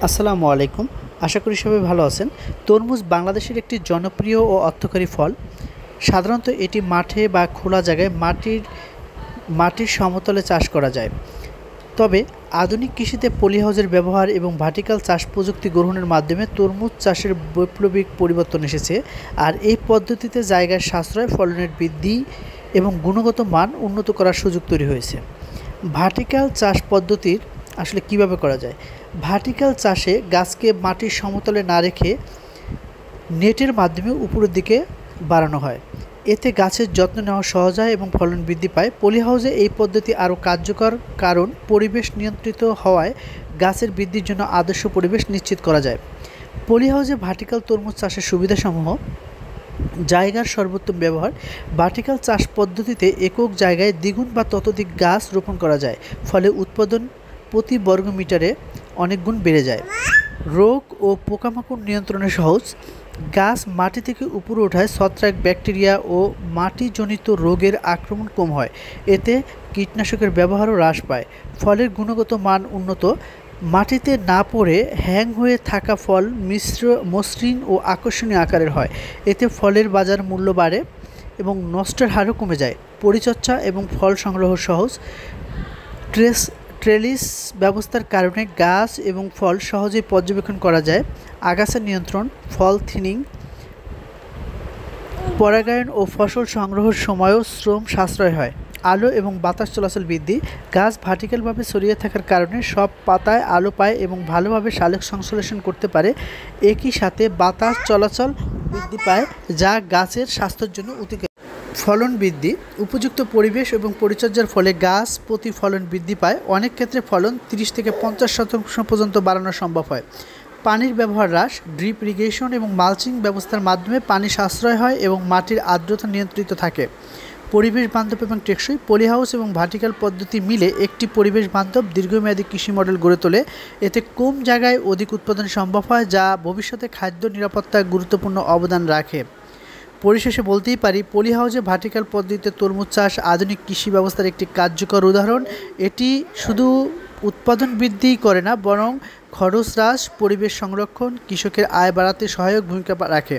আসসালামু আলাইকুম। আশা করি সবাই ভালো আছেন। তরমুজ বাংলাদেশের একটি জনপ্রিয় ও অর্থকরী ফল। সাধারণত এটি মাঠে বা খোলা জায়গায় মাটির সমতলে চাষ করা যায়। তবে আধুনিক কৃষিতে পলি হাউসের ব্যবহার এবং ভার্টিক্যাল চাষ প্রযুক্তি গ্রহণের মাধ্যমে তরমুজ চাষের বৈপ্লবিক পরিবর্তন এসেছে। আর এই পদ্ধতিতে জায়গার সাশ্রয়, ফলনের বৃদ্ধি এবং গুণগত মান উন্নত করার সুযোগ তৈরি হয়েছে। ভার্টিক্যাল চাষ পদ্ধতির আসলে কিভাবে করা যায়? ভার্টিক্যাল চাষে গাছকে মাটির সমতলে না রেখে নেটের মাধ্যমে উপরের দিকে বাড়ানো হয়। এতে গাছের যত্ন নেওয়া সহজ হয় এবং ফলন বৃদ্ধি পায়। পলি হাউসে এই পদ্ধতি আরও কার্যকর, কারণ পরিবেশ নিয়ন্ত্রিত হওয়ায় গাছের বৃদ্ধির জন্য আদর্শ পরিবেশ নিশ্চিত করা যায়। পলি হাউসে ভার্টিক্যাল তরমুজ চাষের সুবিধাসমূহ: জায়গার সর্বোত্তম ব্যবহার। ভার্টিক্যাল চাষ পদ্ধতিতে একক জায়গায় দ্বিগুণ বা ততোধিক গাছ রোপণ করা যায়, ফলে উৎপাদন প্রতি বর্গমিটারে অনেক গুণ বেড়ে যায়। রোগ ও পোকামাকড় নিয়ন্ত্রণে সহজ। গাছ মাটি থেকে উপরে ওঠায় ছত্রাক, ব্যাকটেরিয়া ও মাটিজনিত রোগের আক্রমণ কম হয়। এতে কীটনাশকের ব্যবহারও হ্রাস পায়। ফলের গুণগত মান উন্নত। মাটিতে না পড়ে হ্যাং হয়ে থাকা ফল মসৃণ ও আকর্ষণীয় আকারের হয়। এতে ফলের বাজার মূল্য বাড়ে এবং নষ্টের হারও কমে যায়। পরিচর্যা এবং ফল সংগ্রহ সহজ। ট্রেলিস ব্যবস্থার কারণে গাছ এবং ফল সহজেই পর্যবেক্ষণ করা যায়। আগাছা নিয়ন্ত্রণ, ফল থিনিং, পরাগায়ন ও ফসল সংগ্রহের সময়ও শ্রম সাশ্রয় হয়। আলো এবং বাতাস চলাচল বৃদ্ধি। গাছ ভার্টিক্যালভাবে ছড়িয়ে থাকার কারণে সব পাতায় আলো পায় এবং ভালোভাবে শালক সংশ্লেষণ করতে পারে। একই সাথে বাতাস চলাচল বৃদ্ধি পায়, যা গাছের স্বাস্থ্যের জন্য অতি। ফলন বৃদ্ধি। উপযুক্ত পরিবেশ এবং পরিচর্যার ফলে গাছ প্রতি ফলন বৃদ্ধি পায়। অনেক ক্ষেত্রে ফলন 30 থেকে 50% পর্যন্ত বাড়ানো সম্ভব হয়। পানির ব্যবহার হ্রাস। ড্রিপ ইরিগেশন এবং মালচিং ব্যবস্থার মাধ্যমে পানি সাশ্রয় হয় এবং মাটির আর্দ্রতা নিয়ন্ত্রিত থাকে। পরিবেশ বান্ধব এবং টেকসই। পলি হাউস এবং ভার্টিক্যাল পদ্ধতি মিলে একটি পরিবেশ বান্ধব দীর্ঘমেয়াদী কৃষি মডেল গড়ে তোলে। এতে কম জায়গায় অধিক উৎপাদন সম্ভব হয়, যা ভবিষ্যতে খাদ্য নিরাপত্তায় গুরুত্বপূর্ণ অবদান রাখে। পরিশেষে বলতেই পারি, পলি হাউসে ভার্টিক্যাল পদ্ধতিতে তরমুজ চাষ আধুনিক কৃষি ব্যবস্থার একটি কার্যকর উদাহরণ। এটি শুধু উৎপাদন বৃদ্ধিই করে না, বরং খরচ হ্রাস, পরিবেশ সংরক্ষণ, কৃষকের আয় বাড়াতে সহায়ক ভূমিকা রাখে।